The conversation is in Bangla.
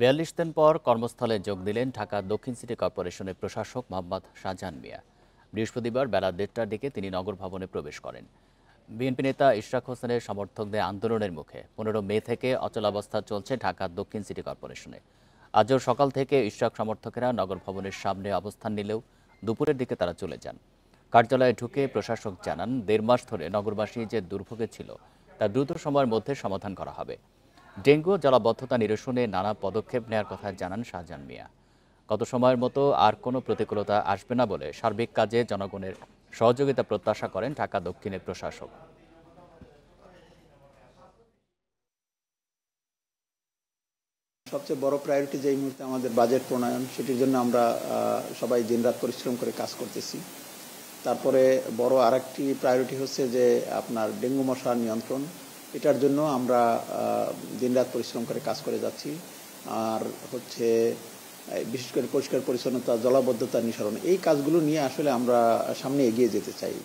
৪২ দিন পর কর্মস্থলে যোগ দিলেন ঢাকা দক্ষিণ সিটি কর্পোরেশনের প্রশাসক মোহাম্মদ শাহজাহান মিয়া। বৃহস্পতিবার বেলা ১:৩০টার দিকে তিনি নগর ভবনে প্রবেশ করেন। বিএনপি নেতা ইশরাক হোসেনের সমর্থকদের আন্দোলনের মুখে ১৫ মে থেকে অচলাবস্থা চলছে ঢাকা দক্ষিণ সিটি কর্পোরেশনে। আজও সকাল থেকে ইশরাক সমর্থকেরা নগর ভবনের সামনে অবস্থান নিলেও দুপুরের দিকে তারা চলে যান। কার্যালয়ে ঢুকে প্রশাসক জানান, ১.৫ মাস ধরে নগরবাসী যে দুর্ভোগে ছিল তা দ্রুত সময়ের মধ্যে সমাধান করা হবে। ডেঙ্গু ও জলাবদ্ধতা নিরসনে নানা পদক্ষেপ নেওয়ার কথা জানান শাহজাহান মিয়া। গত সময়ের মতো আর কোনো প্রতিকূলতা আসবে না বলে সার্বিক কাজে জনগণের সহযোগিতা প্রত্যাশা করেন ঢাকা দক্ষিণের প্রশাসক। সবচেয়ে বড় প্রায়োরিটি যে এই মুহূর্তে আমাদের বাজেট প্রণয়ন, সেটির জন্য আমরা সবাই দিনরাত পরিশ্রম করে কাজ করতেছি। তারপরে বড় আরেকটি প্রায়োরিটি হচ্ছে যে আপনার ডেঙ্গু মশার নিয়ন্ত্রণ, এটার জন্য আমরা দিনরাত পরিশ্রম করে কাজ করে যাচ্ছি। আর হচ্ছে বিশেষ করে পরিষ্কার পরিচ্ছন্নতা, জলাবদ্ধতা নিঃসরণ, এই কাজগুলো নিয়ে আসলে আমরা সামনে এগিয়ে যেতে চাই।